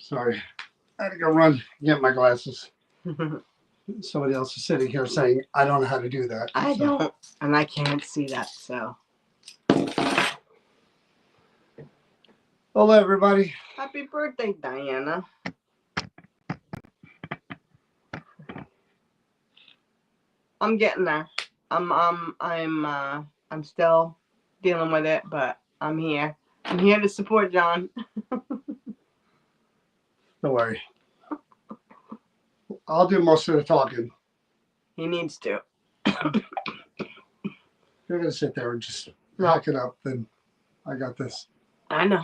Sorry. I had to go run, get my glasses. Somebody else is sitting here saying, I don't know how to do that. I don't, and I can't see that, so. Hello, everybody. Happy birthday, Diana. I'm getting there. I'm still dealing with it, but I'm here. I'm here to support John. Don't worry. I'll do most of the talking. He needs to. You're going to sit there and just hack it up, then I got this. I know.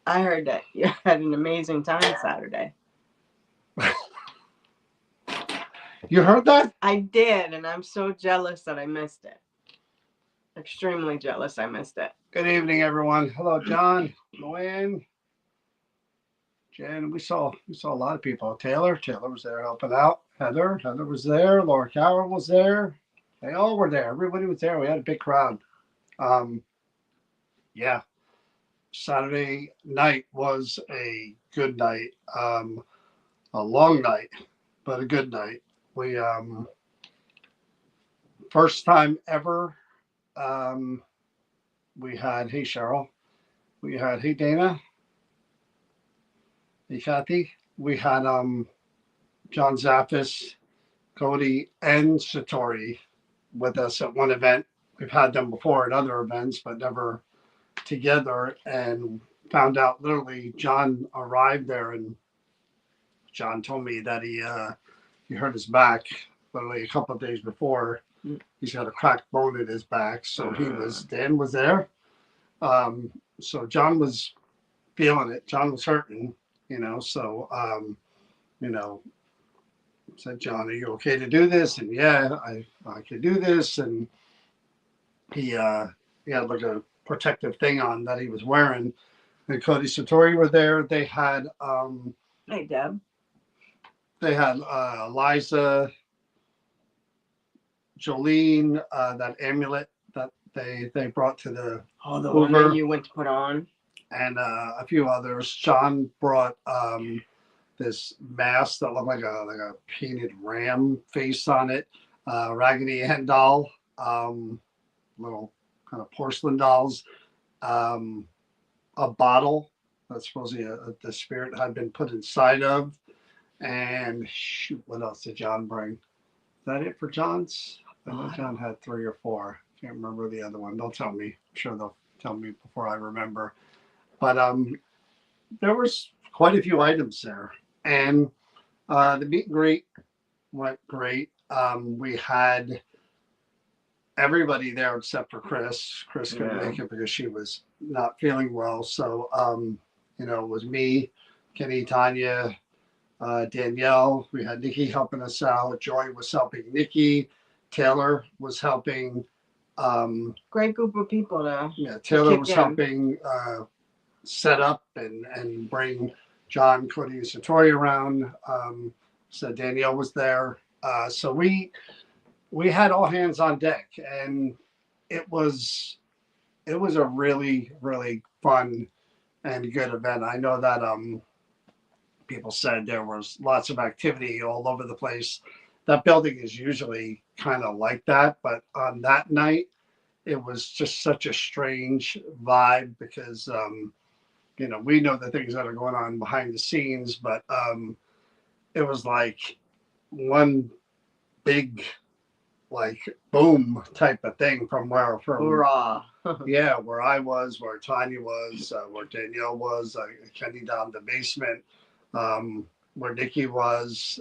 I heard that you had an amazing time Saturday. You heard that? I did, and I'm so jealous that I missed it. Extremely jealous I missed it. Good evening, everyone. Hello, John, Luann, Jen. We saw a lot of people. Taylor was there helping out. Heather was there. Laura Carroll was there. They all were there. Everybody was there. We had a big crowd. Yeah. Saturday night was a good night. A long night, but a good night. We first time ever. We had hey Cheryl. We had hey Dana. Hey Kathy. We had John Zappis, Cody, and Satori with us at one event. We've had them before at other events, but never together. And found out literally John arrived there, and John told me that he hurt his back literally a couple of days before. He's got a cracked bone in his back, so Dan was there. So John was feeling it. John was hurting, so said, John, are you okay to do this? And yeah, I could do this. And he had like a protective thing on that he was wearing. And Cody Satori were there. They had Hey, Deb. They had Eliza, Jolene, that amulet that they brought to the the one that you went to put on, and a few others. John brought this mask that looked like a painted ram face on it, Raggedy Ann doll, little kind of porcelain dolls, a bottle that supposedly the spirit had been put inside of, and shoot, what else did John bring? Is that it for John's? I know John had 3 or 4. Can't remember the other one. They'll tell me. I'm sure they'll tell me before I remember. But there was quite a few items there, and the meet and greet went great. We had everybody there except for Chris. Chris couldn't make it because she was not feeling well. So it was me, Kenny, Tanya, Danielle. We had Nikki helping us out. Joy was helping Nikki. Taylor was helping. Great group of people there. Yeah, Taylor was helping set up and bring John, Cody, and Satori around. So Danielle was there. So we had all hands on deck, and it was a really, really fun and good event. I know that people said there was lots of activity all over the place. That building is usually kind of like that, but on that night, it was just such a strange vibe because, we know the things that are going on behind the scenes, but it was like one big, like, boom type of thing from Hoorah. where I was, where Tanya was, where Danielle was, Kenny down the basement, where Nikki was.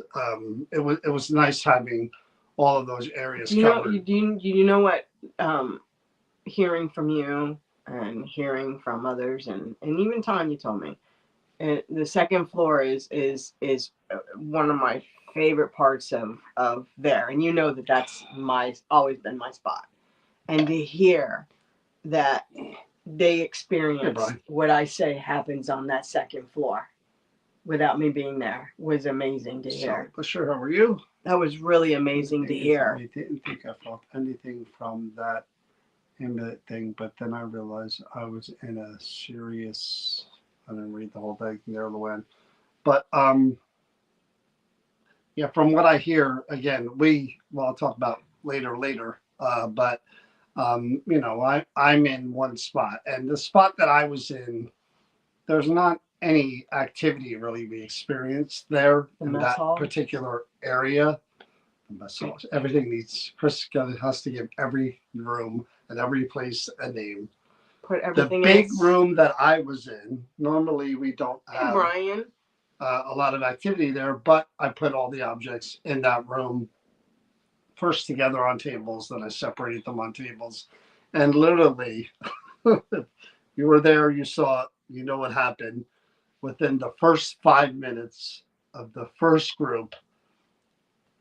It was nice having all of those areas covered. Do you know what? Hearing from you and hearing from others, and even Tanya told me, the second floor is one of my favorite parts of there, and that's always been my spot, and to hear that they experience what I say happens on that second floor without me being there was amazing to hear. So, sure, how are you? That was really amazing to hear. I didn't think I felt anything from that thing, but then I realized I was in a serious I didn't read the whole thing near the wind. But yeah, from what I hear, again, I'll talk about later. But you know, I'm in one spot, and the spot that I was in, there's not any activity really we experienced there The in mess that hall. particular area. So everything needs Chris has to give every room and every place a name. Put The everything big in. room that I was in, normally we don't Hey, have Brian. a lot of activity there, but I put all the objects in that room first together on tables, then I separated them on tables. And literally, you were there, you saw it, you know what happened. Within the first 5 minutes of the first group,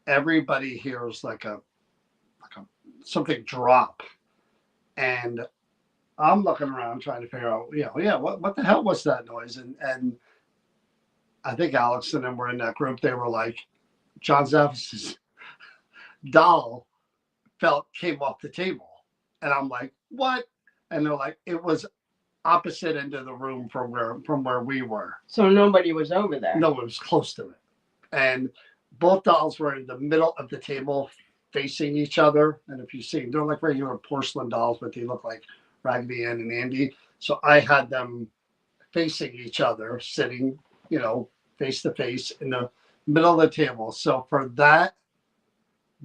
everybody hears like a something drop, and I'm looking around trying to figure out, what the hell was that noise? And I think Alex and them were in that group. They were like, John Zaffis's doll came off the table, and I'm like, what? And they're like, it was opposite end of the room from where we were. So nobody was over there. No one was close to it, and both dolls were in the middle of the table facing each other. And if you see, they're like regular porcelain dolls, but they look like Raggedy Ann and Andy. So I had them facing each other, sitting, face to face in the middle of the table. So for that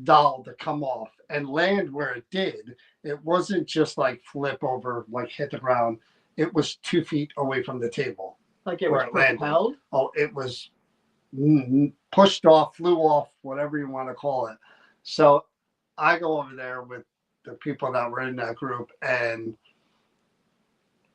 doll to come off and land where it did, it wasn't just like flip over, like hit the ground. It was 2 feet away from the table. Like it was propelled? Oh, it was pushed off, flew off, whatever you want to call it. So I go over there with the people that were in that group, and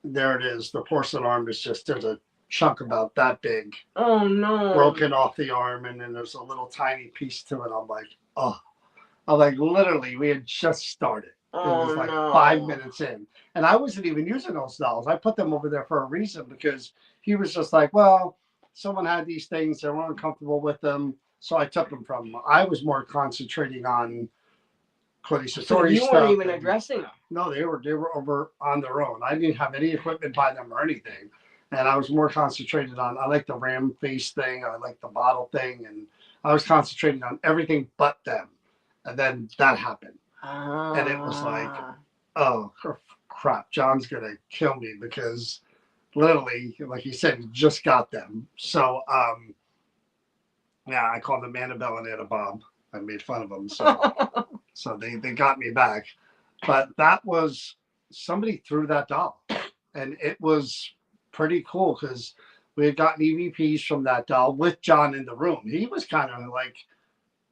there it is. The porcelain arm is there's a chunk about that big. Oh, no. Broken off the arm, and then there's a little tiny piece to it. I'm like, literally, we had just started. It was like 5 minutes in. And I wasn't even using those dolls. I put them over there for a reason, because he was just like, well, someone had these things. They weren't comfortable with them. So I took them from them. I was more concentrating on Cody Satori so you stuff. Weren't even addressing them? No, they were over on their own. I didn't have any equipment by them or anything. And I was more concentrated on, I like the ram face thing. I like the bottle thing. And I was concentrating on everything but them. And then that happened. And it was like, oh, crap. John's going to kill me, because literally, like he said, he just got them. So, yeah, I called them Annabelle and Anna Bob. I made fun of them. So they got me back. But that was, somebody threw that doll. And it was pretty cool, because we had gotten EVPs from that doll with John in the room. He was kind of like,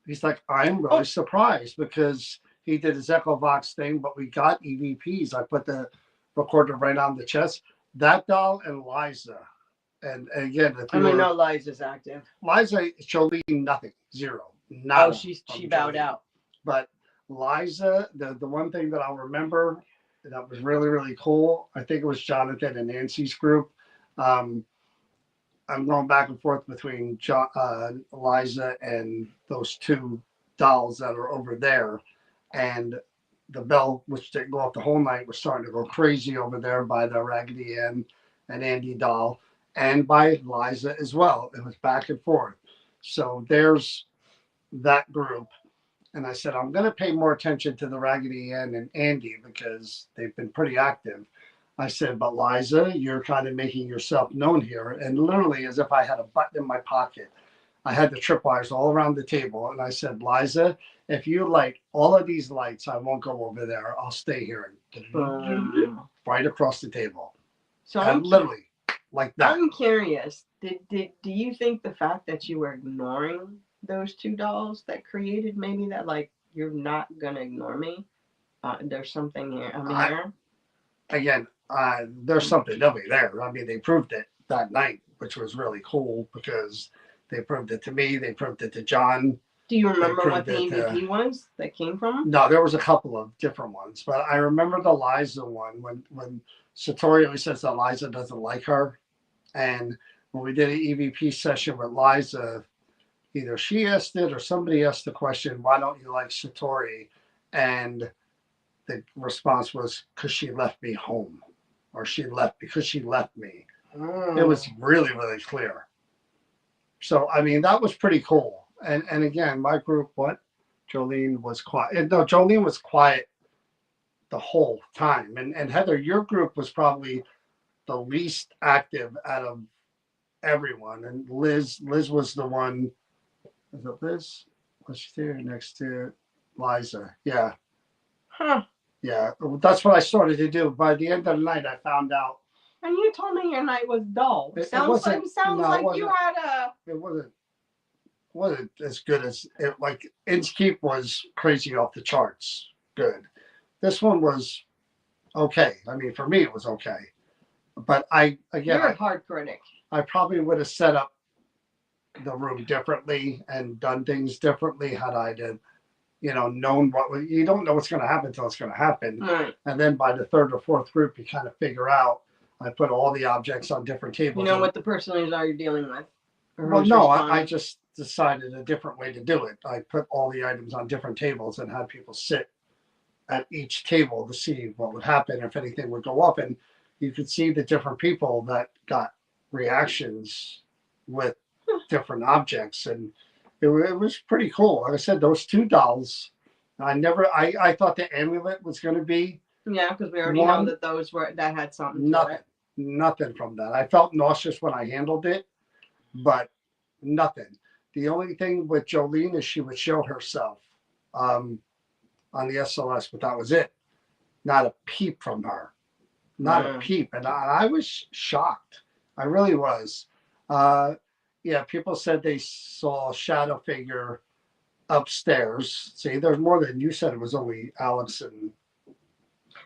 he's like, I'm really surprised, because he did his Echovox thing, but we got EVPs. I put the recorder right on the chest. That doll and Liza. And again, no, Liza's active. Liza, she'll leave nothing, zero. Nada. Oh, she bowed out. But Liza, the one thing that I'll remember that was really, really cool, I think it was Jonathan and Nancy's group. I'm going back and forth between Liza and those two dolls that are over there. And the bell, which didn't go off the whole night, was starting to go crazy over there by the Raggedy Ann and Andy doll, and by Liza as well. It was back and forth. So there's that group. And I said, I'm going to pay more attention to the Raggedy Ann and Andy, because they've been pretty active. I said, but Liza, you're kind of making yourself known here. And literally, as if I had a button in my pocket, I had the tripwires all around the table. And I said, Liza, if you light all of these lights, I won't go over there. I'll stay here. Right across the table. So I'm literally like that. I'm curious. Do you think the fact that you were ignoring those two dolls that created maybe that, like, you're not going to ignore me? There's something here. Again, there's something definitely there. I mean, they proved it that night, which was really cool, because they proved it to me. They proved it to John. Do you remember what the EVP was that came from? No, there was a couple of different ones, but I remember the Liza one, when Satori always says that Liza doesn't like her. And when we did an EVP session with Liza, either she asked it or somebody asked the question, why don't you like Satori? And the response was, because she left me home, or she left because she left me. It was really, really clear. So, I mean, that was pretty cool. And again, my group, what? Jolene was quiet. No, Jolene was quiet the whole time. And Heather, your group was probably the least active out of everyone. And Liz was the one. Is it Liz? Was she there next to Liza? Yeah. Huh. Yeah. That's what I started to do. By the end of the night, I found out. And you told me your night was dull. It sounds wasn't. sounds No, like you had a. It wasn't as good as it. Like Inkscape was crazy off the charts. Good. This one was okay. I mean, for me, it was okay. But You're a hard critic. I probably would have set up the room differently and done things differently had I did, known you don't know what's going to happen until it's going to happen. Right. And then by the third or fourth group, you kind of figure out. I put all the objects on different tables. You know what the person is are you dealing with? Well, no, I just decided a different way to do it. I put all the items on different tables and had people sit at each table to see what would happen, if anything would go up. And you could see the different people that got reactions with different objects. And it was pretty cool. Like I said, those two dolls, I thought the amulet was going to be. Yeah, because we already know that that had something. Nothing from that. I felt nauseous when I handled it, but nothing. The only thing with Jolene is she would show herself on the SLS, but that was it. Not a peep from her. Not a peep. And I was shocked. I really was. Yeah, people said they saw a shadow figure upstairs. See, there's more than you said. It was only Alex and.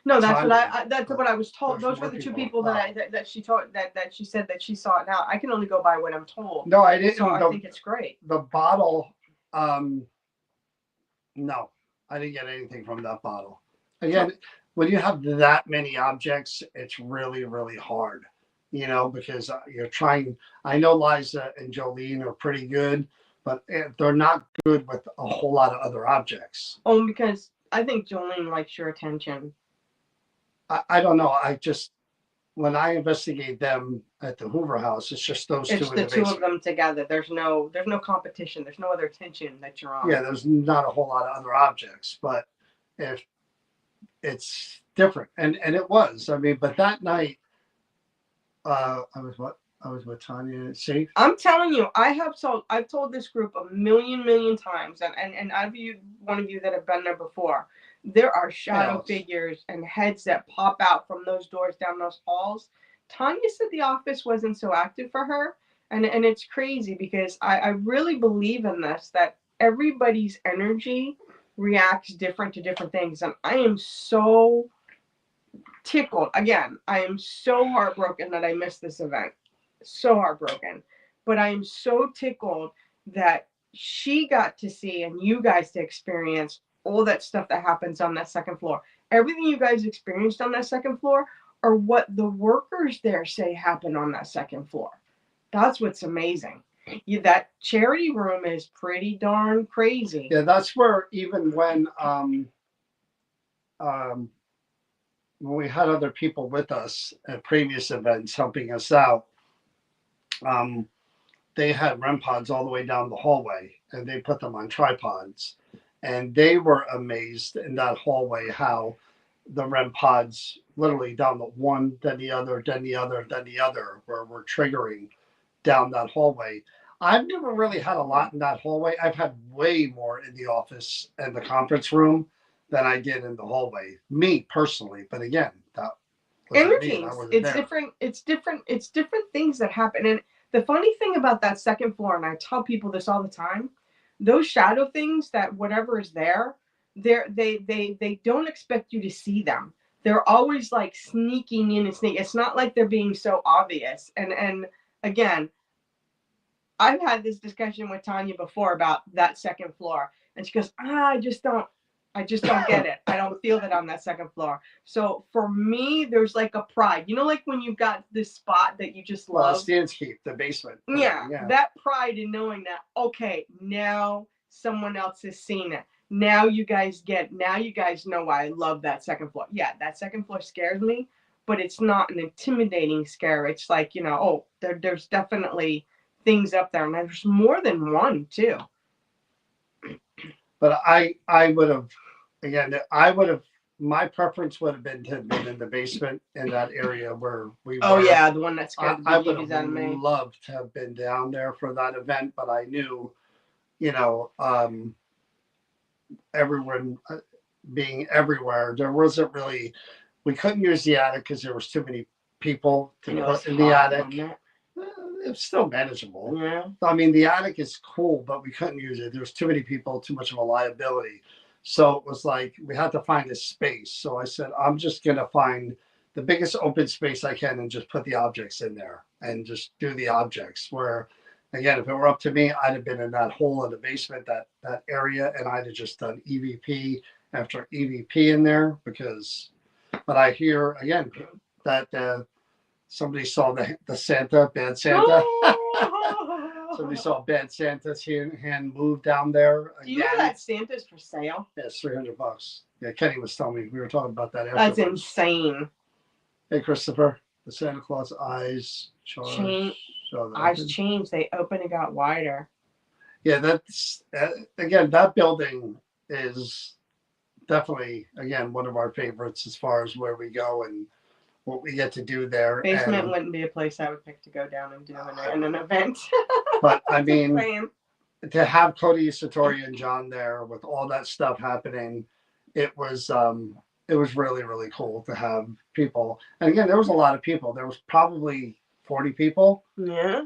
No, that's what I was told. Those were the two people that she told that she said that she saw it. Now I can only go by what I'm told. No, I didn't. So I think it's great. The bottle, no, I didn't get anything from that bottle. Again, when you have that many objects, it's really, really hard, because you're trying. I know Liza and Jolene are pretty good, but they're not good with a whole lot of other objects. Oh, because I think Jolene likes your attention. I don't know. When I investigate them at the Hoover House, it's just those two in the basement. It's the two of them together. There's no competition. There's no other attention that you're on. Yeah, there's not a whole lot of other objects, but if it's different, and it was. I mean, but that night, I was with Tanya. See, I'm telling you, I've told this group a million times, and I've one of you that have been there before. There are shadow figures and heads that pop out from those doors down those halls. Tanya said the office wasn't so active for her. And it's crazy because I really believe in this, that everybody's energy reacts different to different things. And I am so tickled. Again, I am so heartbroken that I missed this event. So heartbroken. But I am so tickled that she got to see and you guys to experience all that stuff that happens on that second floor. Everything you guys experienced on that second floor are what the workers there say happened on that second floor. That's what's amazing. That charity room is pretty darn crazy. Yeah, that's where even when we had other people with us at previous events helping us out, they had REM pods all the way down the hallway, and they put them on tripods. And they were amazed in that hallway how the REM pods literally down the one, then the other, then the other, then the other, where we're triggering down that hallway. I've never really had a lot in that hallway. I've had way more in the office and the conference room than I did in the hallway. Me personally, but again, that energies. It's different. It's different. It's different things that happen. And the funny thing about that second floor, and I tell people this all the time, those shadow things, that whatever is there, they don't expect you to see them. They're always like sneaking in and sneaking. It's not like they're being so obvious. And again, I've had this discussion with Tanya before about that second floor, and she goes, I just don't get it. I don't feel that on that second floor. So for me, there's like a pride. Like when you've got this spot that you just love. Stanscape, the basement. Yeah, that pride in knowing that, okay, now someone else has seen it. Now you guys know why I love that second floor. Yeah, that second floor scares me, but it's not an intimidating scare. It's like, oh, there's definitely things up there, and there's more than one too. But I would have, again, I would have, my preference would have been to have been in the basement in that area where we Oh were. yeah, the one that scared the I would bejeebies have out of me. loved to have been down there for that event, but I knew, you know, everyone being everywhere, there wasn't really, we couldn't use the attic because there was too many people to And it was put in the hot, attic. wasn't it? It's still manageable. Yeah. I mean, the attic is cool, but we couldn't use it. There was too many people, too much of a liability. So it was like we had to find a space. So I said, I'm just gonna find the biggest open space I can and just put the objects in there and just do the objects. Where again, if it were up to me, I'd have been in that hole in the basement, that area, and I'd have just done EVP after EVP in there because. But I hear again that somebody saw the Santa, bad Santa. Somebody saw bad Santa's hand move down there again. Do you know that Santa's for sale? Yeah, it's $300. Yeah, Kenny was telling me we were talking about that. That's insane. Hey, Christopher, the Santa Claus eyes eyes changed. They open and got wider. Yeah, that's again. That building is definitely again one of our favorites as far as where we go and what we get to do there. Basement wouldn't be a place I would pick to go down and do in an event. But I mean, to have Cody Satori and John there with all that stuff happening, it was really, really cool to have people. And again, there was a lot of people. There was probably 40 people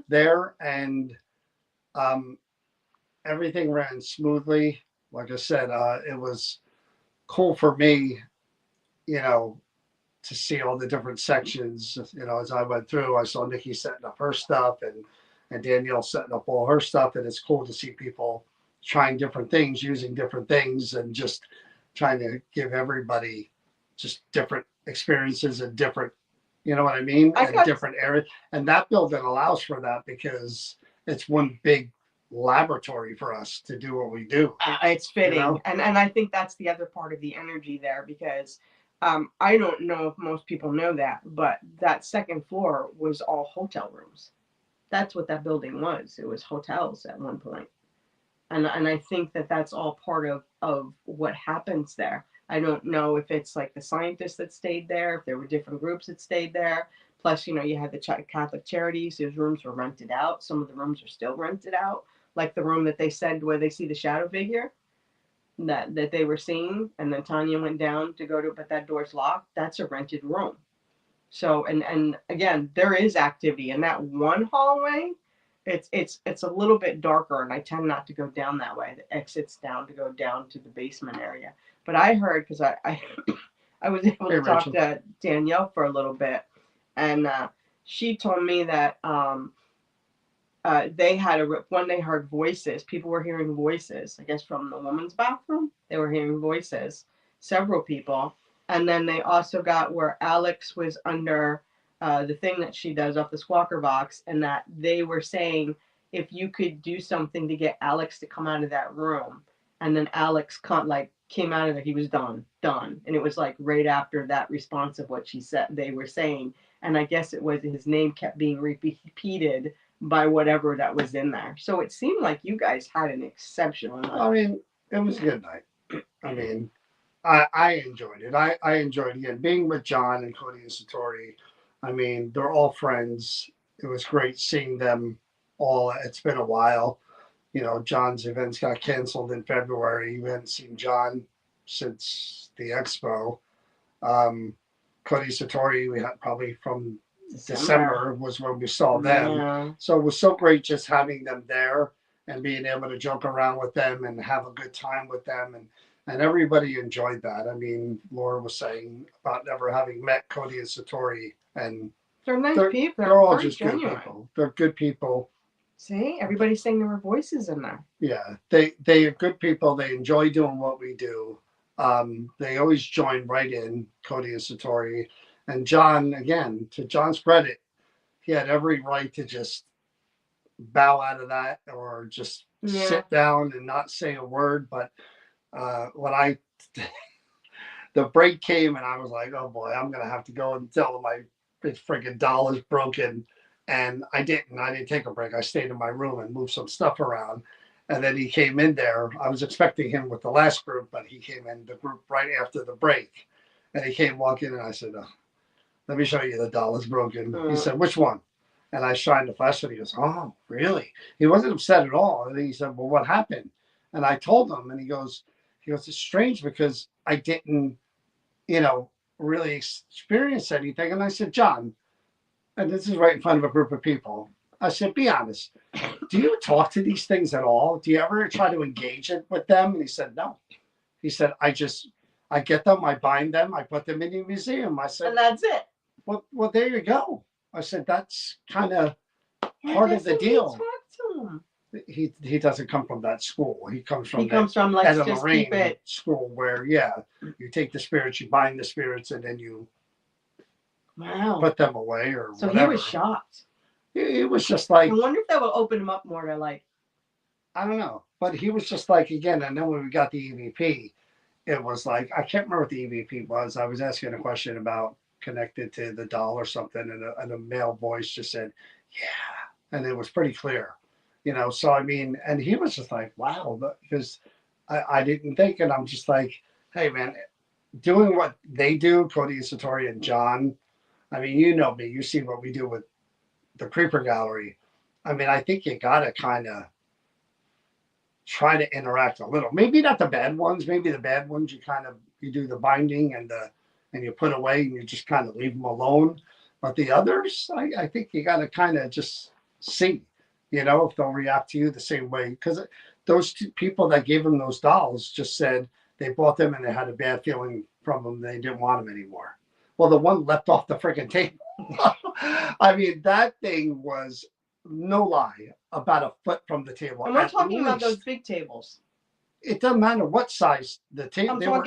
there, and everything ran smoothly. Like I said, it was cool for me, to see all the different sections. As I went through, I saw Nikki setting up her stuff and Danielle setting up all her stuff. And it's cool to see people trying different things, using different things, and just trying to give everybody just different experiences and different, you know what I mean? And different areas. And that building allows for that because it's one big laboratory for us to do what we do. It's fitting. And I think that's the other part of the energy there because I don't know if most people know that, but that second floor was all hotel rooms. That's what that building was. It was hotels at one point. And I think that that's all part of what happens there. I don't know if it's like the scientists that stayed there, if there were different groups that stayed there. Plus, you had the Catholic Charities. Those rooms were rented out. Some of the rooms are still rented out. Like the room that they said where they see the shadow figure that they were seeing. And then Tanya went down to go to, but that door's locked. That's a rented room. So, and again, there is activity in that one hallway. It's a little bit darker, and I tend not to go down that way. The exit's down to go down to the basement area. But I heard because I was able to talk to Danielle for a little bit, and she told me that they had when they heard voices, people were hearing voices. I guess from the woman's bathroom, they were hearing voices. Several people, and then they also got where Alex was under. The thing that she does off the squawker box, and that they were saying if you could do something to get Alex to come out of that room, and then Alex came out of it, he was done, and it was like right after that response of what she said they were saying, and I guess it was his name kept being repeated by whatever that was in there. So it seemed like you guys had an exceptional night. I mean, it was a good night. I mean, I enjoyed it. I enjoyed again being with John and Cody and Satori. I mean, they're all friends. It was great seeing them all. It's been a while. John's events got canceled in February. We hadn't seen John since the expo. Cody Satori, we had probably from December was when we saw them. Yeah. So it was so great just having them there and being able to joke around with them and have a good time with them. And everybody enjoyed that. I mean, Laura was saying about never having met Cody and Satori. And they're nice people. They're all just genuine. Good people. They're good people. See, everybody's saying there were voices in there. Yeah, they are good people. They enjoy doing what we do. They always join right in, Cody and Satori. And John, again, to John's credit, he had every right to just bow out of that or just sit down and not say a word. But when the break came, and I was like, oh boy, I'm gonna have to go and tell them my freaking doll is broken. And I didn't. I didn't take a break. I stayed in my room and moved some stuff around. And then he came in there. I was expecting him with the last group, but he came in the group right after the break. And he came walking, and I said, oh, let me show you the doll is broken. He said, which one? And I shined the flashlight. He goes, oh, really? He wasn't upset at all. And he said, well, what happened? And I told him, and he goes, it's strange because I didn't, really experience anything. And I said, John, and this is right in front of a group of people. I said, be honest. Do you talk to these things at all? Do you ever try to engage it with them? And he said, no. He said, I get them, I bind them, I put them in the museum. I said, and that's it. Well, there you go. I said, that's kind of part of the deal. Talk to him. He doesn't come from that school. He comes from let's just keep it school where you take the spirits, you bind the spirits, and then you put them away or so whatever. He was shocked. It was just like, I wonder if that will open him up more to like. I don't know, but he was just like, again, and then when we got the EVP, it was like, I can't remember what the EVP was. I was asking a question about connected to the doll or something, and a male voice just said, yeah, and it was pretty clear, so I mean, and he was just like, wow, because I didn't think, and I'm just like, hey man, doing what they do, Cody and Satori and John, I mean, me, you see what we do with the Creeper Gallery. I mean, I think you gotta kind of try to interact a little, maybe not the bad ones, maybe the bad ones you do the binding and you put away and you just kind of leave them alone. But the others, I think you got to kind of just see, if they'll react to you the same way. Because those two people that gave them those dolls just said they bought them and they had a bad feeling from them. They didn't want them anymore. Well, the one leapt off the freaking table. I mean, that thing was, no lie, about a foot from the table. And we're talking about those big tables. It doesn't matter what size the table. They were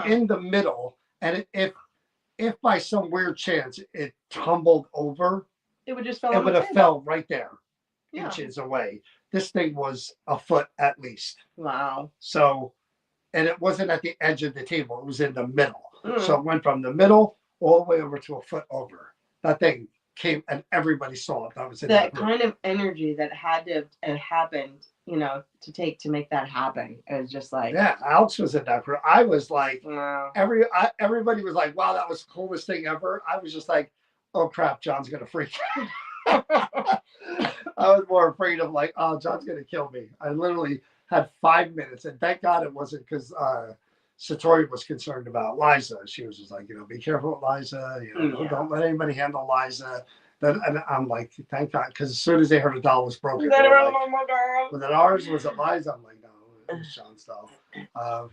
in the middle, and if by some weird chance it tumbled over, it would have fell right there, inches away. This thing was a foot at least. Wow. So, and it wasn't at the edge of the table; it was in the middle. So it went from the middle all the way over to a foot over. That thing came, and everybody saw it. That was in that kind of energy that had to have happened, to make that happen. It was just like, yeah, Alex was in that group. I was like, wow. Everybody was like, wow, that was the coolest thing ever. I was just like, oh crap, John's gonna freak. I was more afraid of like, oh, John's gonna kill me. I literally had 5 minutes, and thank God it wasn't because Satori was concerned about Liza. She was just like, be careful with Liza. Don't let anybody handle Liza. And I'm like, thank God, because as soon as they heard a doll was broken, but then ours was at Liza. I'm like, no, it was John's doll.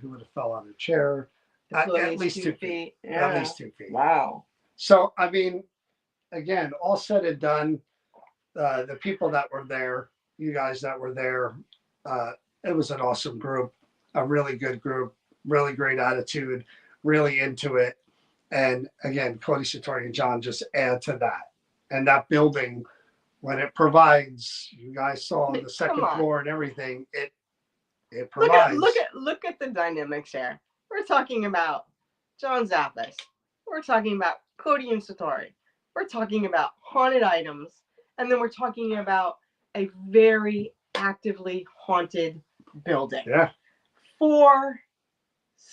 Who would have fell on a chair? At least 2 feet. Yeah. At least 2 feet. Wow. So I mean, again, all said and done, the people that were there, you guys that were there, it was an awesome group, a really good group. Really great attitude, really into it. And again, Cody, Satori, and John just add to that. And that building, when it provides, you guys saw the second floor and everything, it provides. Look at the dynamics here. We're talking about John Zappis. We're talking about Cody and Satori. We're talking about haunted items. And then we're talking about a very actively haunted building. Yeah. 4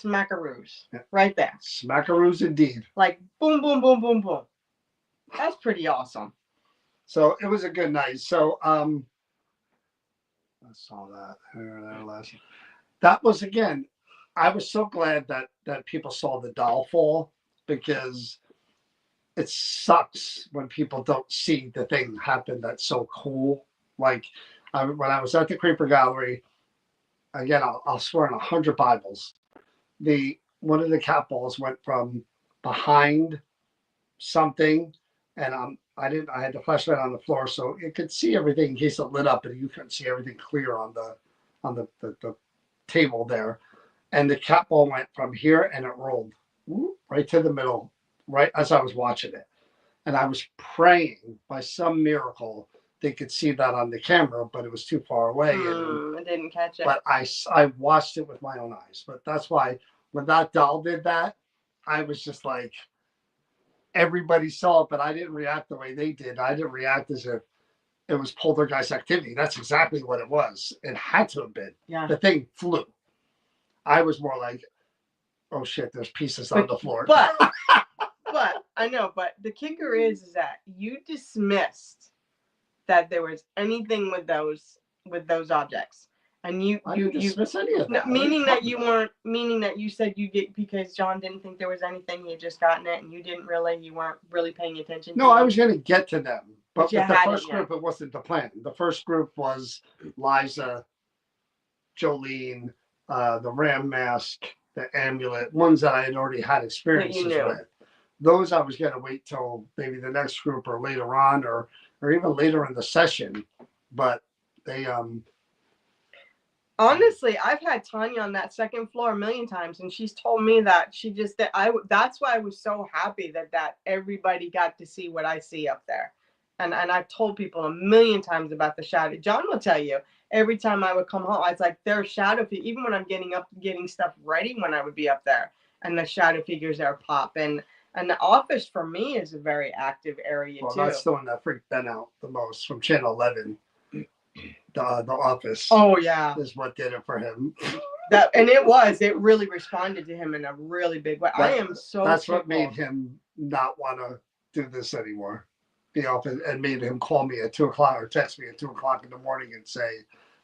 smackaroos right there. Smackaroos indeed. Like boom, boom, boom, boom, boom. That's pretty awesome. So it was a good night. So I saw that. That was, again, I was so glad that people saw the doll fall, because it sucks when people don't see the thing happen that's so cool. Like when I was at the Creeper Gallery, again, I'll swear on 100 Bibles, one of the cat balls went from behind something, and I had the flashlight on the floor so it could see everything in case it lit up, and you couldn't see everything clear on the table there. And the cat ball went from here and it rolled right to the middle, right as I was watching it. And I was praying by some miracle they could see that on the camera, but it was too far away. I didn't catch it. But I watched it with my own eyes. But that's why when that doll did that, I was just like, everybody saw it, but I didn't react the way they did. I didn't react as if it was poltergeist activity. That's exactly what it was. It had to have been. Yeah. The thing flew. I was more like, oh shit, there's pieces on the floor. But I know, but the kicker is that you dismissed that there was anything with those objects. And you didn't dismiss any of that. Meaning that you weren't, meaning that you said you get, because John didn't think there was anything, he had just gotten it, and you weren't really paying attention. No, I was going to get to them, but you with the hadn't first yet. group, it wasn't the plan. The first group was Liza, Jolene, the Ram mask, the amulet, ones that I had already had experiences with. Those I was going to wait till maybe the next group or later on, or even later in the session. But they honestly, I've had Tanya on that second floor a million times, and she's told me that she just that that's why I was so happy that everybody got to see what I see up there. And I've told people a million times about the shadow. John will tell you, every time I would come home, I was like, there's shadow figures. Even when I'm getting stuff ready, when I would be up there, and the shadow figures are pop. And the office for me is a very active area too. That's the one that freaked Ben out the most from Channel 11. The office. Oh yeah, is what did it for him. It really responded to him in a really big way. I am so. That's tickled. What made him not want to do this anymore. The office, and made him call me at 2:00 or text me at 2:00 in the morning and say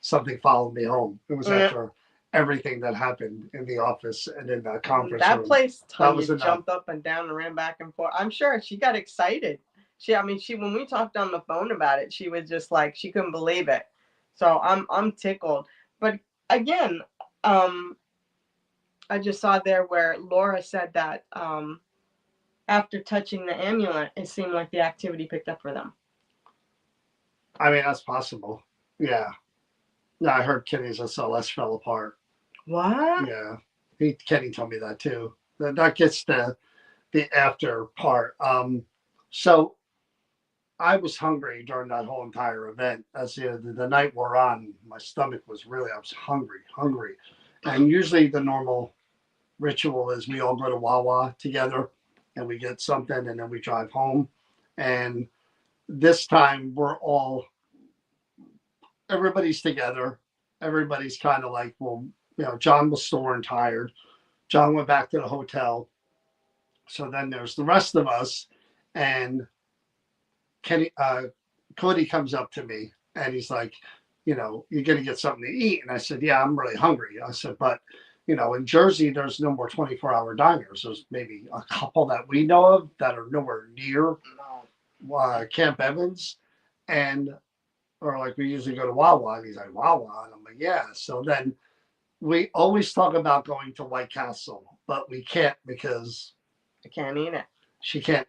something followed me home. It was after everything that happened in the office and in the conference room. That place, Tanya jumped up and down and ran back and forth. I'm sure she got excited. When we talked on the phone about it, she was just like, she couldn't believe it. So I'm tickled. But again, I just saw there where Laura said that after touching the amulet, it seemed like the activity picked up for them. I mean, that's possible. Yeah. No, I heard Kenny's SLS fell apart. What? Yeah. Kenny told me that too. That gets the after part. So I was hungry during that whole entire event. As the night wore on, my stomach was really, I was hungry. And usually the normal ritual is we all go to Wawa together and we get something and then we drive home. And this time everybody's together. Everybody's kind of like, well, John was sore and tired. John went back to the hotel. So then there's the rest of us, and Cody comes up to me and he's like, you're going to get something to eat. And I said, yeah, I'm really hungry. I said, but, in Jersey, there's no more 24-hour diners. There's maybe a couple that we know of that are nowhere near Camp Evans. Or like we usually go to Wawa. And he's like, Wawa? And I'm like, yeah. So then we always talk about going to White Castle, but we can't because I can't eat it. She can't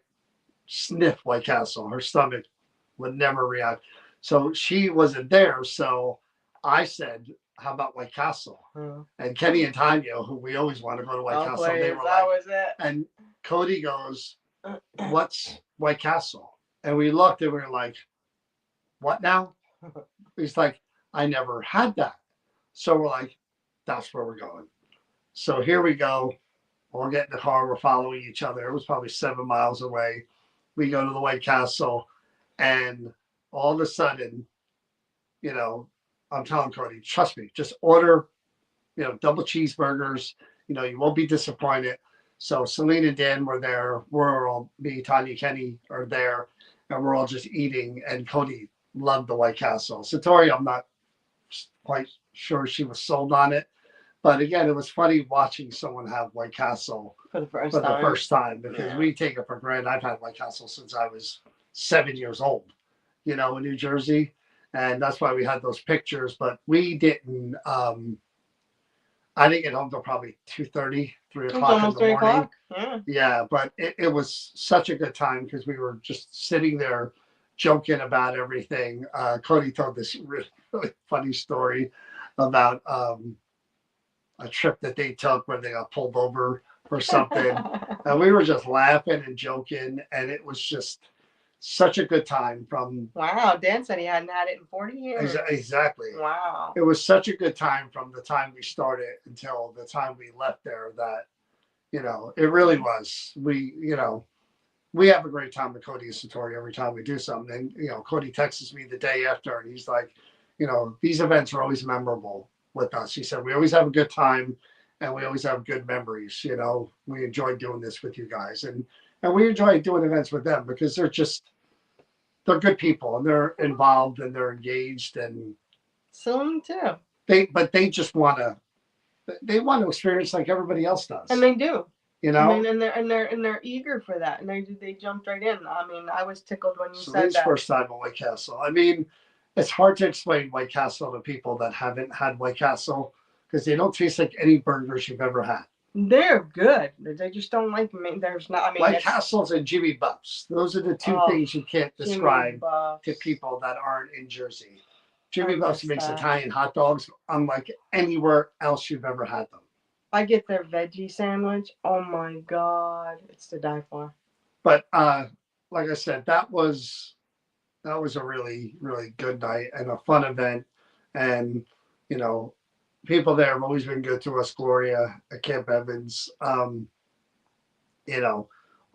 sniff White Castle. Her stomach would never react. So she wasn't there. So I said, how about White Castle? And Kenny and Tanya, who we always want to go to White Castle, they were that was it. And Cody goes, what's White Castle? And we looked and we were like, what now? He's like, I never had that. So we're like, that's where we're going. So here we go. We'll get in the car. We're following each other. It was probably 7 miles away. We go to the White Castle, and all of a sudden, I'm telling Cody, trust me, just order, double cheeseburgers. You won't be disappointed. So Celine and Dan were there. Me, Tanya, Kenny are there, and we're all just eating. And Cody loved the White Castle. Satori, I'm not quite sure she was sold on it. But again, it was funny watching someone have White Castle for the first time because we take it for granted. I've had White Castle since I was 7 years old, in New Jersey. And that's why we had those pictures. But we didn't, I didn't get home until probably 2:30, 3 o'clock in the morning. 3 o'clock? Yeah, but it was such a good time because we were just sitting there joking about everything. Cody told this really, really funny story about a trip that they took where they got pulled over for something. And we were just laughing and joking. And it was just, such a good time from Wow, Dan said he hadn't had it in 40 years. exactly. Wow. It was such a good time from the time we started until the time we left there that, it really was. We have a great time with Cody and Satori every time we do something. And, Cody texts me the day after and he's like, these events are always memorable with us. He said, we always have a good time and we always have good memories. We enjoy doing this with you guys. And we enjoy doing events with them because they're good people and they're involved and they're engaged and Saloon too. They just want to experience like everybody else does. And they do. I mean, and they're eager for that, and they jumped right in. I mean, I was tickled when you said that. First time at White Castle. I mean, it's hard to explain White Castle to people that haven't had White Castle because they don't taste like any burgers you've ever had. They're good. They just don't like me. There's not. I mean, White Castles and Jimmy Buffs. Those are the two things you can't describe to people that aren't in Jersey. Jimmy Buffs makes Italian hot dogs unlike anywhere else you've ever had them. I get their veggie sandwich. Oh my God, it's to die for. But like I said, that was a really, really good night and a fun event. And people there have always been good to us. Gloria at Camp Evans,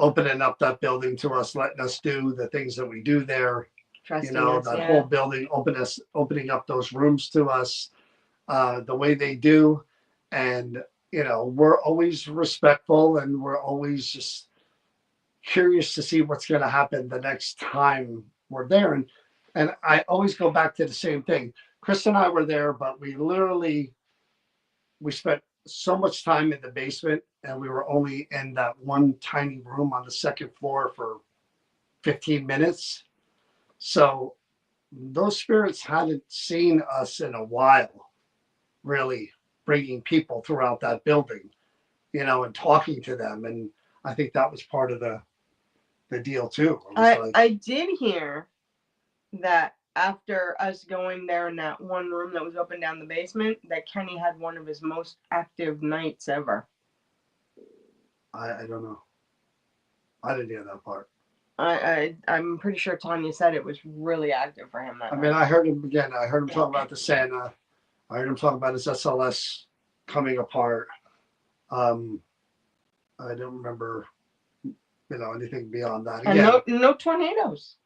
opening up that building to us, letting us do the things that we do there. Trusting us, whole building, opening up those rooms to us, the way they do. And we're always respectful and we're always just curious to see what's going to happen the next time we're there. And I always go back to the same thing. Chris and I were there, but we spent so much time in the basement and we were only in that one tiny room on the second floor for 15 minutes. So those spirits hadn't seen us in a while, really bringing people throughout that building, and talking to them. And I think that was part of the deal too. I did hear that after us going there in that one room that was open down the basement, that Kenny had one of his most active nights ever. I don't know. I didn't hear that part. I'm pretty sure Tanya said it was really active for him that night. I mean, I heard him again. I heard him talk about the Santa. I heard him talk about his SLS coming apart. I don't remember, anything beyond that. Again, and no tornadoes.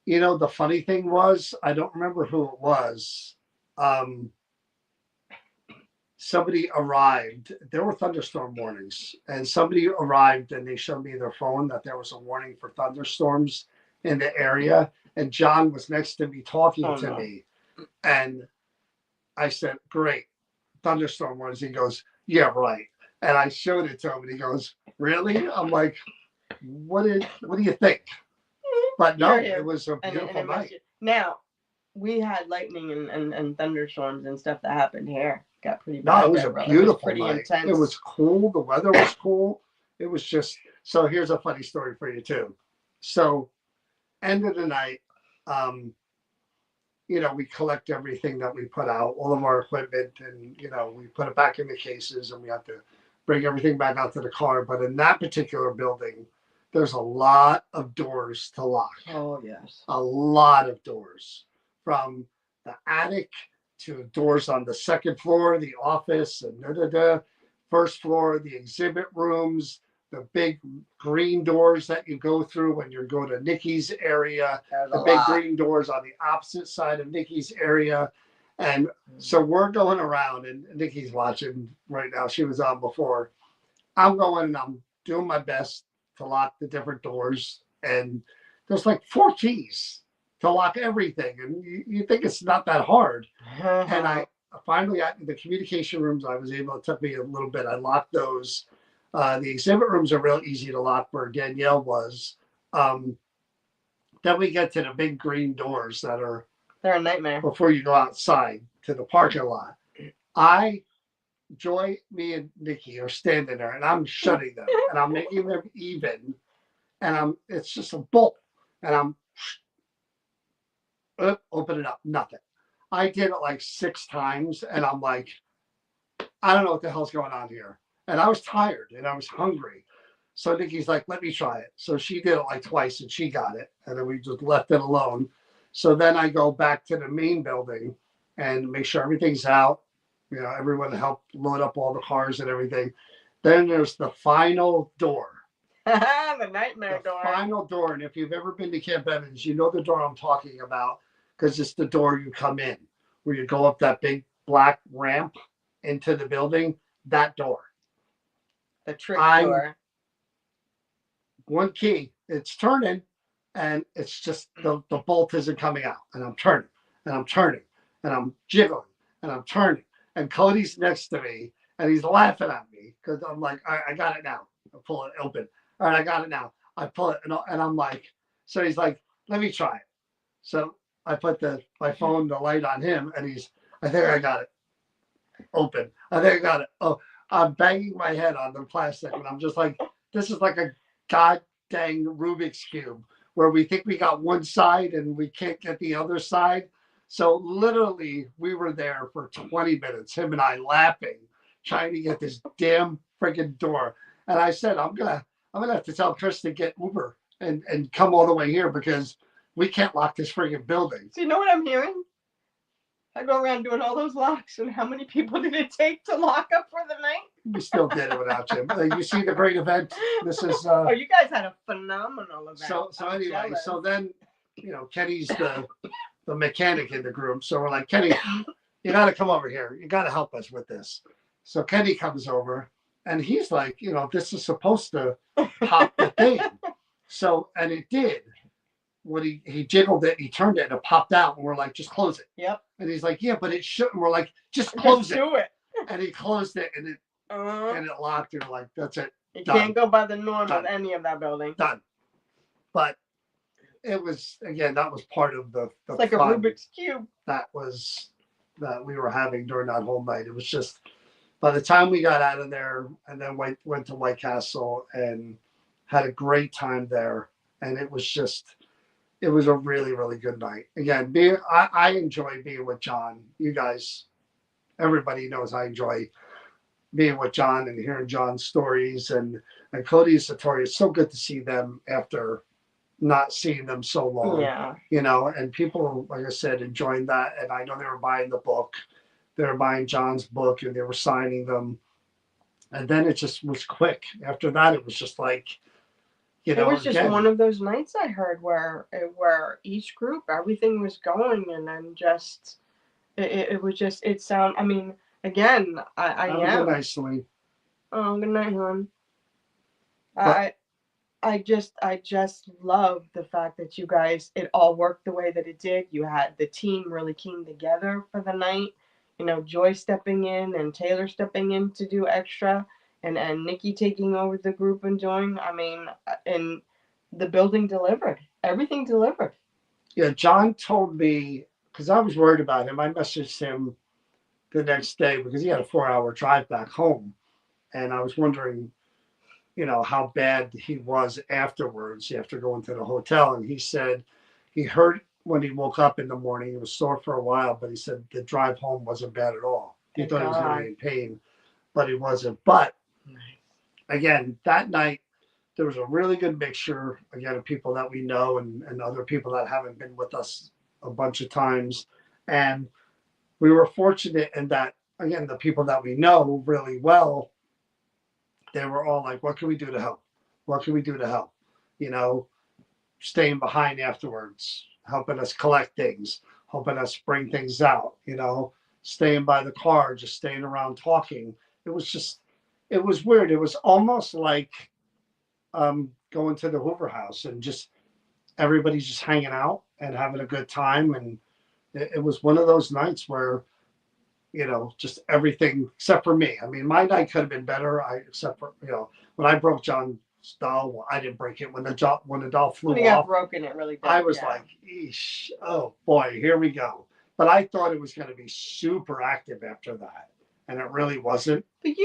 The funny thing was, I don't remember who it was. Somebody arrived. There were thunderstorm warnings, and somebody arrived and they showed me their phone that there was a warning for thunderstorms in the area. And John was next to me talking to me, and I said, "Great, thunderstorm warnings." He goes, "Yeah, right." And I showed it to him, and he goes, "Really?" I'm like, "What do you think?" But no, it was a beautiful night. Now, we had lightning and thunderstorms and stuff that happened here. Got pretty bad. No, it was a beautiful night. Intense. It was cool. The weather was cool. It was just, so here's a funny story for you too. So end of the night, we collect everything that we put out, all of our equipment, and, we put it back in the cases and we have to bring everything back out to the car. But in that particular building, there's a lot of doors to lock. Oh, yes. A lot of doors, from the attic to doors on the second floor, the office, and first floor, the exhibit rooms, the big green doors that you go through when you're going to Nikki's area, the big green doors on the opposite side of Nikki's area. And so we're going around, and Nikki's watching right now. She was on before. I'm going and I'm doing my best to lock the different doors. And there's like 4 keys to lock everything. And you think it's not that hard. And I finally, the communication rooms, it took me a little bit. I locked those. The exhibit rooms are real easy to lock, where Danielle was. Then we get to the big green doors they're a nightmare before you go outside to the parking lot. Joy, me, and Nikki are standing there, and I'm shutting them, and I'm making them even, and it's just a bolt, and I'm open it up, nothing. I did it like 6 times, and I'm like, I don't know what the hell's going on here. And I was tired, and I was hungry. So Nikki's like, let me try it. So she did it like twice and she got it. And then we just left it alone. So then I go back to the main building and make sure everything's out. You know, everyone helped load up all the cars and everything. Then there's the final door. The nightmare The door. final door. And if you've ever been to Camp Evans, you know the door I'm talking about because it's the door you come in where you go up that big black ramp into the building. That door. The trick door. One key, it's turning, and it's just the bolt isn't coming out. And I'm turning, and I'm turning, and I'm jiggling, and I'm turning. And Cody's next to me, and he's laughing at me because I'm like, all right, I got it now. I pull it open. All right, I got it now. I pull it, and I'm like, so he's like, let me try it. So I put my phone, the light on him, and I think I got it open. I think I got it. Oh, I'm banging my head on the plastic, and I'm just like, this is like a god dang Rubik's Cube where we think we got one side and we can't get the other side. So literally, we were there for 20 minutes, him and I laughing, trying to get this damn freaking door. And I said, I'm gonna have to tell Chris to get Uber and come all the way here because we can't lock this freaking building. So you know what I'm hearing? I go around doing all those locks, and how many people did it take to lock up for the night? We still did it without you. You see the great event. This is. Oh, you guys had a phenomenal event. So anyway, so then, you know, Kenny's the mechanic in the group. So we're like, Kenny, you got to come over here. You got to help us with this. So Kenny comes over, and he's like, you know, this is supposed to pop the thing. So, and it did. When he jiggled it, he turned it, and it popped out, and we're like, just close it. Yep. And he's like, yeah, but it shouldn't. We're like, just close it. Do it. And he closed it, and it locked. And we're like, that's it. You done. Can't go by the norm of any of that building. Done. But it was, again, that was part of the it's like fun a Rubik's Cube. that we were having during that whole night. It was just, by the time we got out of there and then went to White Castle and had a great time there, and it was a really, really good night. Again, I enjoy being with John. You guys, everybody knows I enjoy being with John and hearing John's stories, and Cody and Satori. It's so good to see them after not seeing them so long. Yeah. You know, and people, like I said, enjoying that. And I know they were buying the book. They were buying John's book and they were signing them. And then it just was quick. After that, it was just like, you know, it was just one of those nights I heard where each group, everything was going, and then just it was just I mean, again, I Have am. a good night, Celine. Oh, good night, hon. I just love the fact that you guys, it all worked the way that it did. You had the team really came together for the night. You know, Joy stepping in and Taylor stepping in to do extra, and Nikki taking over the group and doing. I mean, and the building delivered. Everything delivered. Yeah, John told me, because I was worried about him. I messaged him the next day because he had a 4-hour drive back home. And I was wondering, you know, how bad he was afterwards after going to the hotel. And he said he hurt when he woke up in the morning. He was sore for a while, but he said the drive home wasn't bad at all. He thought he was going to be in pain, but he wasn't. But again, that night, there was a really good mixture, again, of people that we know and other people that haven't been with us a bunch of times. And we were fortunate in that, again, the people that we know really well, they were all like, what can we do to help? What can we do to help? You know, staying behind afterwards, helping us collect things, helping us bring things out, you know, staying by the car, just staying around talking. It was weird. It was almost like going to the Hoover House and just everybody's just hanging out and having a good time. And it was one of those nights where, you know, just everything except for me. I mean, my night could have been better. Except for, you know, when I broke John's doll, well, I didn't break it. When the doll flew when he off, got broken, it really did. I was like, eesh, oh boy, here we go. But I thought it was going to be super active after that, and it really wasn't. But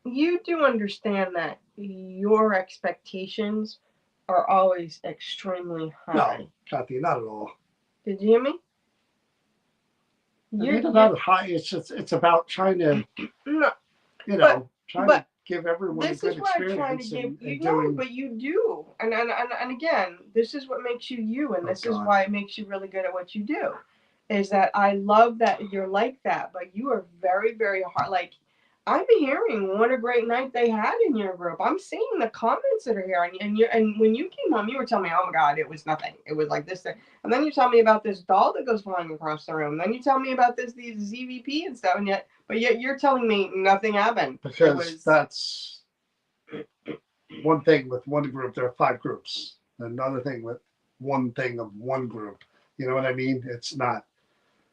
you do understand that your expectations are always extremely high. No, Kathy, not at all. Did you hear me? It's not high. It's about trying to, No, you know, trying to give everyone a This good is what I'm trying to experience give you. and No, doing. but you do, and again, this is what makes you you, and Oh, this is God. why it makes you really good at what you do. Is that I love that you're like that, but you are very, very hard. Like I'm hearing what a great night they had in your group. I'm seeing the comments that are here, and when you came home, you were telling me, oh my God, it was nothing. It was like this thing, and then you tell me about this doll that goes flying across the room. Then you tell me about these ZVP and stuff, and yet you're telling me nothing happened. Because that's one thing with one group. There are 5 groups. Another thing with one thing of one group. You know what I mean? It's not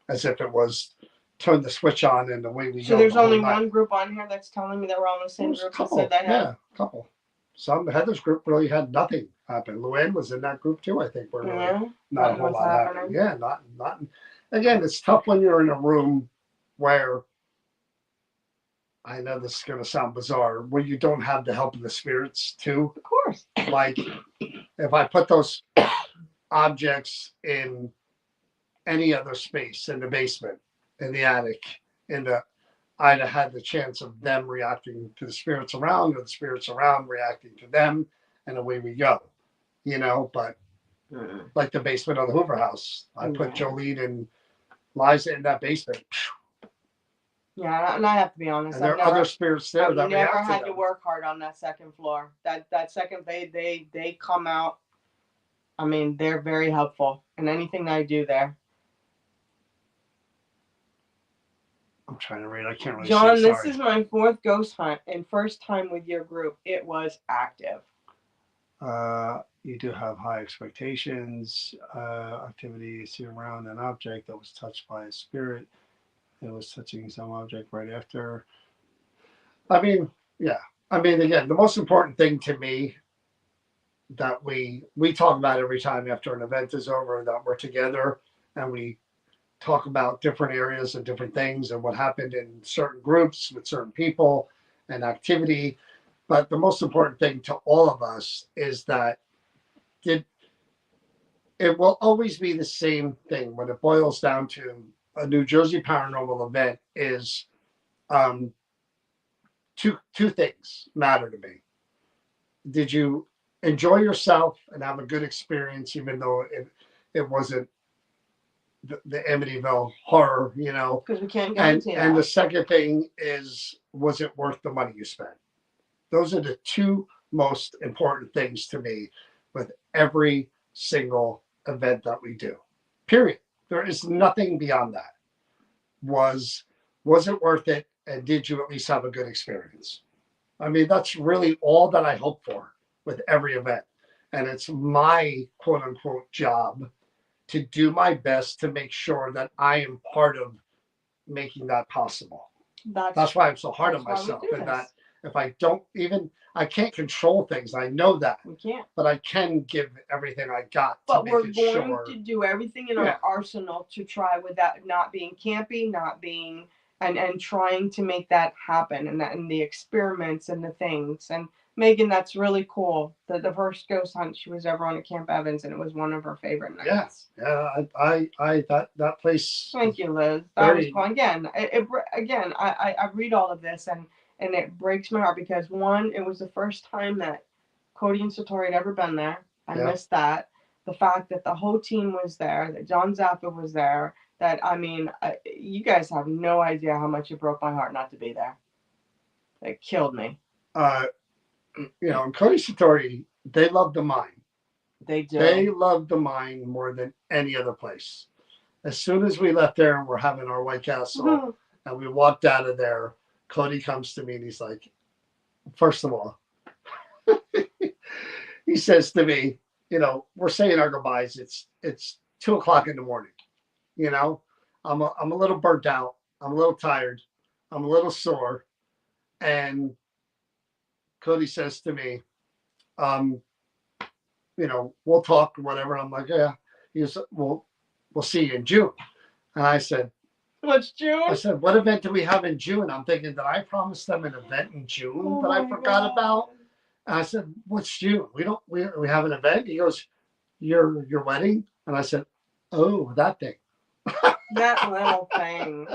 as if it was turn the switch on and away we So go. there's the whole only night. one group on here that's telling me that we're all in the same There's a group that couple. said that Yeah, happened. a couple. Some Heather's group really had nothing happen. Luann was in that group too. I think where really Yeah, not a nothing whole was lot happened. happening. Yeah, not. Again, it's tough when you're in a room where I know this is going to sound bizarre, where you don't have the help of the spirits too. Of course. Like if I put those objects in any other space, in the basement, in the attic, in the I'd have had the chance of them reacting to the spirits around, or the spirits around reacting to them, and away we go. But like the basement of the Hoover House, I put Jolene and Liza in that basement. Yeah, and I have to be honest. And there are other spirits there I've that never react to had to them. work hard on that second floor. That second, they come out. I mean, they're very helpful in anything that I do there. I'm trying to read. I can't really John, see. this Sorry. is my 4th ghost hunt and first time with your group. It was active. You do have high expectations. Activity, see around an object that was touched by a spirit. It was touching some object right after. I mean, yeah. I mean, again, the most important thing to me that we talk about every time after an event is over, that we're together and we talk about different areas and different things and what happened in certain groups with certain people and activity. But the most important thing to all of us is that it will always be the same thing when it boils down to a New Jersey paranormal event is two things matter to me. Did you enjoy yourself and have a good experience, even though it wasn't the Amityville horror, Because we can't guarantee that. And the second thing is, was it worth the money you spent? Those are the 2 most important things to me with every single event that we do. Period. There is nothing beyond that. Was it worth it? And did you at least have a good experience? I mean, that's really all that I hope for with every event. And it's my quote unquote job to do my best to make sure that I am part of making that possible. That's why I'm so hard on myself. And that if I don't even, I can't control things. I know that. We can't. But I can give everything I got. But we're going to do everything in our arsenal to try without not being campy, not being and trying to make that happen and the experiments and the things. And Megan, that's really cool. The first ghost hunt she was ever on at Camp Evans, and it was one of her favorite nights. Yes. Yeah. I that place. Thank you, Liz. That was fun. Again, I read all of this and it breaks my heart because one, it was the first time that Cody and Satori had ever been there. I missed that. The fact that the whole team was there, that John Zappa was there, that, I mean, you guys have no idea how much it broke my heart not to be there. It killed me. And Cody Satori, they love the mine. They do. They love the mine more than any other place. As soon as we left there and we're having our White Castle and we walked out of there, Cody comes to me and he's like, first of all, he says to me, we're saying our goodbyes. It's 2:00 in the morning. I'm a little burnt out. I'm a little tired. I'm a little sore. And Cody says to me, we'll talk or whatever. I'm like, yeah. He said, we'll see you in June. And I said, what's June? I said, what event do we have in June? I'm thinking, did I promise them an event in June that I forgot about? And I said, what's June? We have an event. He goes, your wedding? And I said, oh, that thing. That little thing.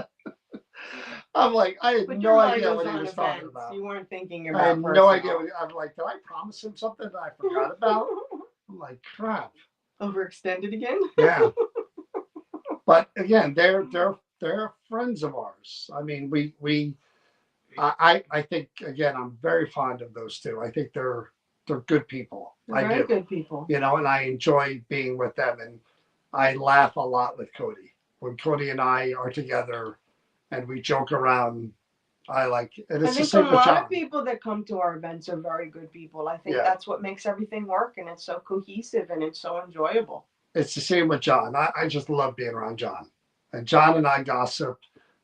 I'm like, I had But your no mind idea was what he on was events. talking about. You weren't thinking I had about no idea. personal. I'm like, did I promise him something that I forgot about? I'm like, crap. Overextended again? Yeah. But again, they're friends of ours. I mean, I think again, I'm very fond of those two. I think they're good people. They're I very do. good people. You know, and I enjoy being with them, and I laugh a lot with Cody. When Cody and I are together and we joke around, I like it. And I it's the think a same with lot John. of people that come to our events are very good people. I think Yeah. that's what makes everything work, and it's so cohesive and it's so enjoyable. It's the same with John. I just love being around John. And John and I gossip.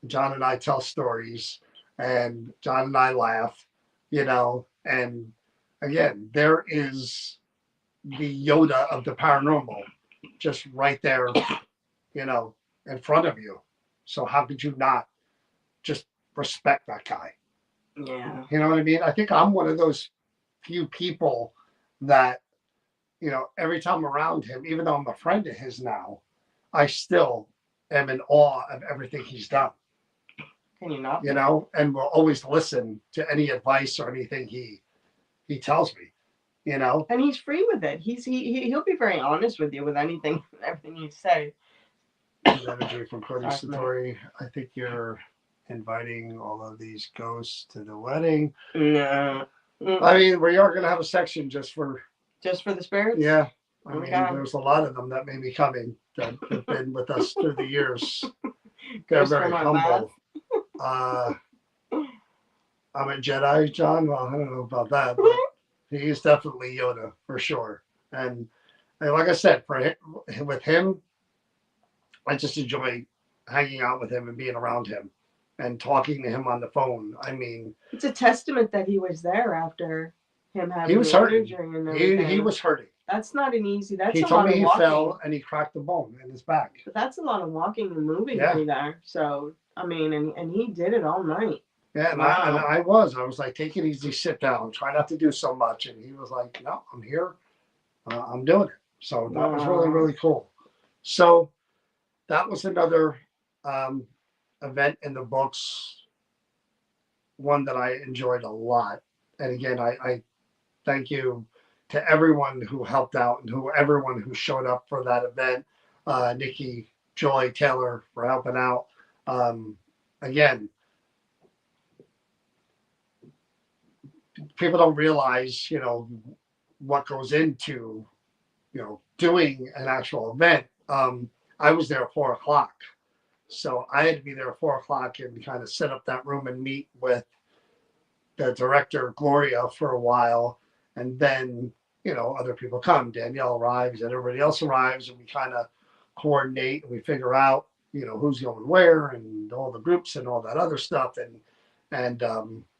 John and I tell stories. And John and I laugh, you know. And again, there is the Yoda of the paranormal just right there, you know, in front of you. So how could you not just respect that guy? Yeah. You know what I mean? I think I'm one of those few people that, you know, every time around him, even though I'm a friend of his now, I still am in awe of everything he's done. Can you not? You know, and will always listen to any advice or anything he tells me. You know, And he's free with it. He'll be very honest with you with anything, everything you say. good energy from Cody Sorry, Satori. I think you're inviting all of these ghosts to the wedding. No. I mean, we are going to have a section just for the spirits. Yeah. I mean, Okay. there's a lot of them that may be coming that have been with us through the years. They're Ghosts very from our humble. I'm a Jedi, John. Well, I don't know about that, but he's definitely Yoda for sure. And like I said, for him, with him, I just enjoy hanging out with him and being around him and talking to him on the phone. I mean, It's a testament that he was there after him having he was the hurting. surgery and everything. He was hurting. That's not an easy. That's He a told lot me of he walking. fell and he cracked the bone in his back. But that's a lot of walking and moving Yeah. through there. So I mean, and he did it all night. Yeah, and Wow. I was like, take it easy, sit down, try not to do so much. And he was like, no, I'm here, I'm doing it. So that was really, really cool. So that was another event in the books, one that I enjoyed a lot. And again, I thank you to everyone who helped out and everyone who showed up for that event. Nikki, Joy, Taylor for helping out. Again, people don't realize, you know, what goes into, you know, doing an actual event. I was there at 4:00. So I had to be there at 4:00 and kind of set up that room and meet with the director, Gloria, for a while. And then, you know, other people come. Danielle arrives and everybody else arrives, and we kind of coordinate and we figure out, you know, who's going where and all the groups and all that other stuff. And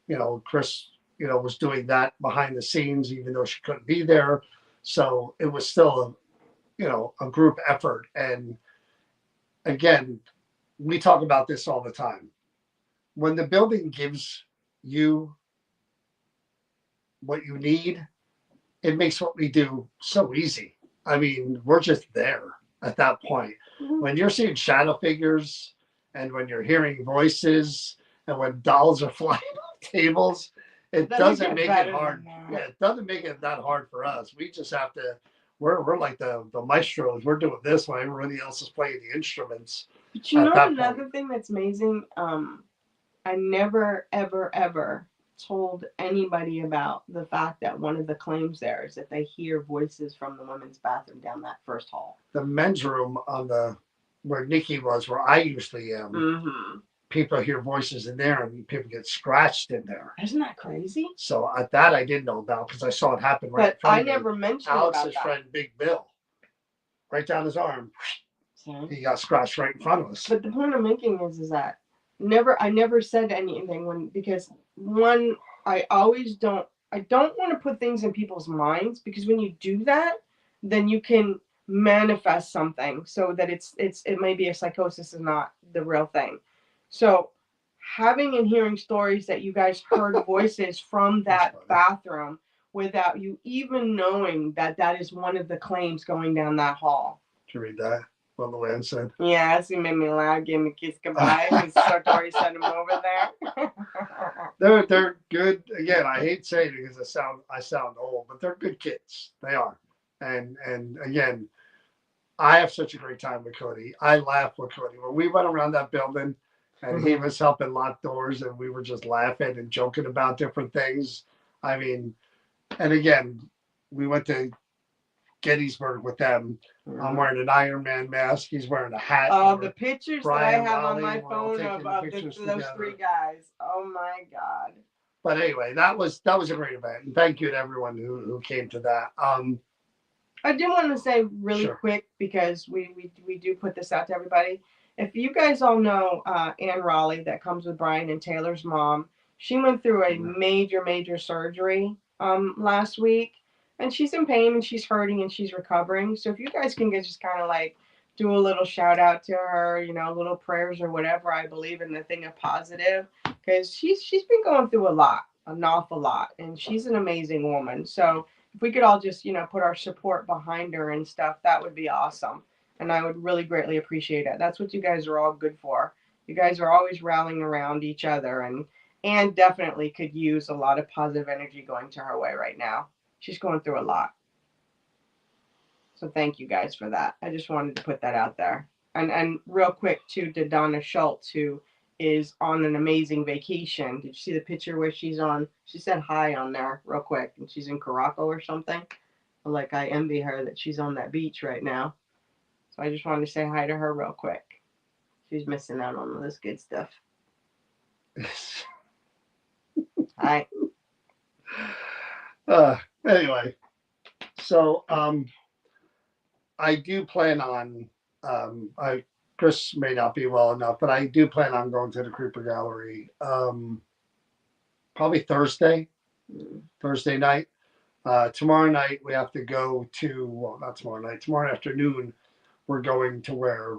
you know, Chris, you know, was doing that behind the scenes, even though she couldn't be there. So it was still a, you know, a group effort. And again, we talk about this all the time. When the building gives you what you need, it makes what we do so easy. I mean, we're just there at that point. Mm-hmm. When you're seeing shadow figures and when you're hearing voices and when dolls are flying off tables, it doesn't make it hard. Yeah, it doesn't make it that hard for us. We just have to, we're like the maestros. We're doing this while everybody else is playing the instruments. But you know another thing that's amazing? I never, ever, ever told anybody about the fact that one of the claims there is that they hear voices from the women's bathroom down that first hall. The men's room on the where Nikki was, where I usually am, mm-hmm. People hear voices in there and people get scratched in there. Isn't that crazy? So that I didn't know about because I saw it happen right in front of me. But I never mentioned Alex's about that. friend, Big Bill, right down his arm. He got scratched right in front of us. But the point I'm making is that I never said anything because one, I don't want to put things in people's minds, because when you do that, then you can manifest something so that it may be a psychosis and not the real thing. So having and hearing stories that you guys heard voices from that bathroom without you even knowing that is one of the claims going down that hall. Did you read that? what Luann said. Yes, he made me laugh, gave me a kiss goodbye. Because Sartori sent him over there. They're good. Again, I hate saying it because I sound old, but they're good kids. They are. And again, I have such a great time with Cody. I laugh with Cody. When we went around that building and he was helping lock doors and we were just laughing and joking about different things. I mean, and again, we went to Gettysburg with them. I'm wearing an Iron Man mask. He's wearing a hat. Oh, the pictures Brian, that I have Raleigh, on my we're all phone taking of pictures those together. three guys. Oh my God. But anyway, that was a great event. And thank you to everyone who came to that. I do want to say really Sure. quick, because we do put this out to everybody. If you guys all know Ann Raleigh, that comes with Brian and Taylor's mom, she went through a major surgery last week, and she's in pain and she's hurting and she's recovering. So if you guys can just kind of like do a little shout out to her, you know, little prayers or whatever, I believe in the thing of positive, because she's been going through a lot, an awful lot, and she's an amazing woman. So if we could all just, you know, put our support behind her and stuff, that would be awesome. And I would really greatly appreciate it. That's what you guys are all good for. You guys are always rallying around each other, and definitely could use a lot of positive energy going to her way right now. She's going through a lot. So thank you guys for that. I just wanted to put that out there. And real quick too, to Donna Schultz, who is on an amazing vacation. Did you see the picture where she's on? She said hi on there real quick, and she's in Caraco or something. Like, I envy her that she's on that beach right now. So I just wanted to say hi to her real quick. She's missing out on all this good stuff. Hi. Anyway, so I do plan on Chris may not be well enough, but I do plan on going to the Creeper Gallery probably Thursday night. Tomorrow night we have to go to, well, not tomorrow night, tomorrow afternoon we're going to where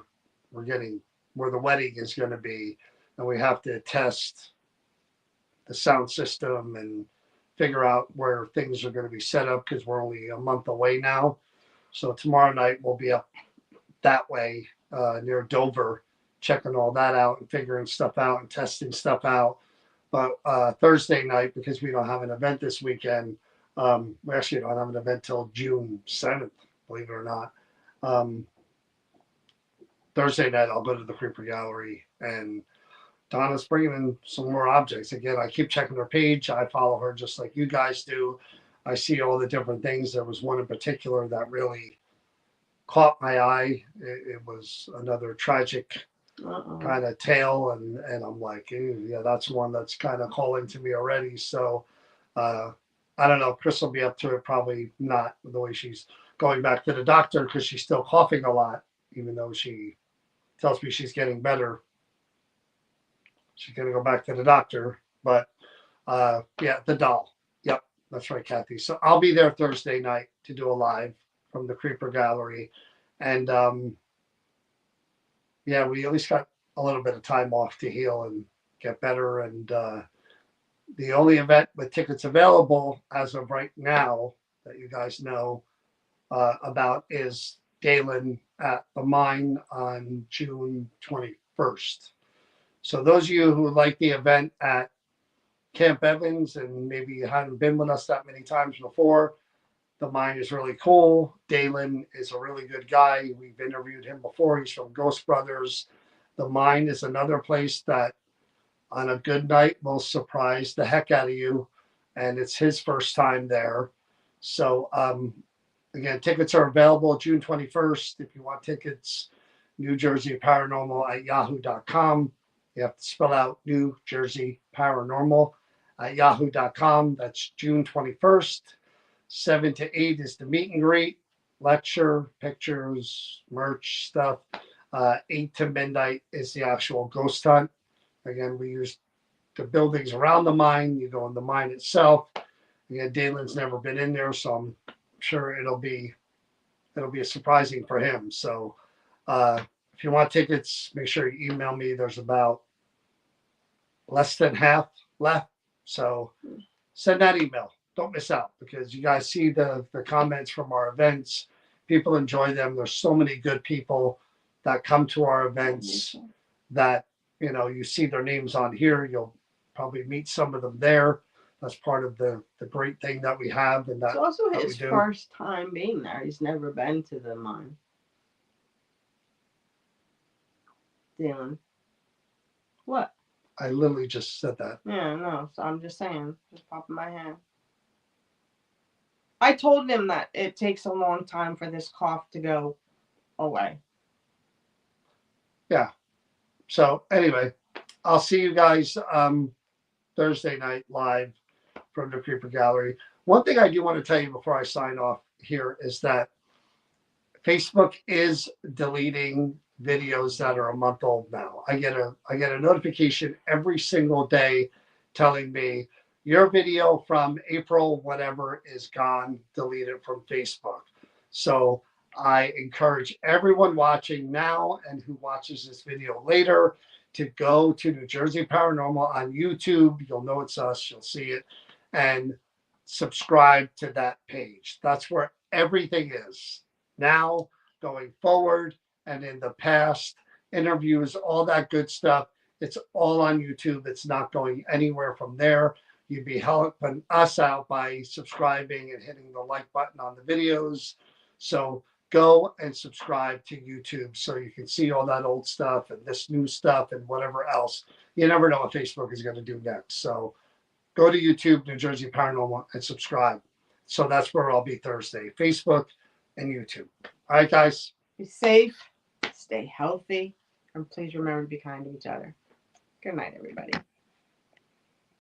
the wedding is going to be, and we have to test the sound system and figure out where things are going to be set up because we're only a month away now. So tomorrow night we'll be up that way near Dover, checking all that out and figuring stuff out and testing stuff out. But Thursday night, because we don't have an event this weekend, we actually don't have an event till June 7th, believe it or not. Thursday night, I'll go to the Creeper Gallery, and Donna's bringing in some more objects. Again, I keep checking her page. I follow her just like you guys do. I see all the different things. There was one in particular that really caught my eye. It was another tragic kind of tale, and I'm like, yeah, that's one that's kind of calling to me already. So I don't know. Chris will be up to it. Probably not the way she's going back to the doctor because she's still coughing a lot, even though she tells me she's getting better. She's going to go back to the doctor. But yeah, the doll. Yep, that's right, Kathy. So I'll be there Thursday night to do a live from the Creeper Gallery. And yeah, we at least got a little bit of time off to heal and get better. And the only event with tickets available as of right now that you guys know about is Dalen at the Mine on June 21st. So those of you who like the event at Camp Evans and maybe you haven't been with us that many times before, the Mine is really cool. Dalen is a really good guy. We've interviewed him before. He's from Ghost Brothers. The Mine is another place that on a good night will surprise the heck out of you. And it's his first time there. So again, tickets are available June 21st. If you want tickets, New Jersey Paranormal at yahoo.com. You have to spell out New Jersey Paranormal at yahoo.com. That's June 21st. 7 to 8 is the meet and greet, lecture, pictures, merch stuff. 8 to midnight is the actual ghost hunt. Again, we use the buildings around the mine. You go in the mine itself. Again, Dalen's never been in there, so I'm sure it'll be surprising for him. So if you want tickets, make sure you email me. There's about less than half left. So send that email. Don't miss out because you guys see the comments from our events. People enjoy them. There's so many good people. that come to our events that, you see their names on here. You'll probably meet some of them there. That's part of the great thing that we have and It's that, also that we his do. first time being there. He's never been to the mine. Dylan. What? I literally just said that. Yeah, no. So I'm just saying. Just popping my head. I told him that it takes a long time for this cough to go away. Yeah. So anyway, I'll see you guys Thursday night live from the Creeper Gallery. One thing I do want to tell you before I sign off here is that Facebook is deleting videos that are a month old now. I get a notification every single day telling me your video from April whatever is gone, deleted from Facebook. So I encourage everyone watching now and who watches this video later to go to New Jersey Paranormal on YouTube. You'll know it's us, you'll see it, and subscribe to that page. That's where everything is now, going forward, and in the past, interviews, all that good stuff. It's all on YouTube. It's not going anywhere from there. You'd be helping us out by subscribing and hitting the like button on the videos. So go and subscribe to YouTube so you can see all that old stuff and this new stuff and whatever else. You never know what Facebook is going to do next. So go to YouTube, New Jersey Paranormal, and subscribe. So that's where I'll be Thursday, Facebook and YouTube. All right, guys. Be safe, stay healthy, and please remember to be kind to each other. Good night, everybody.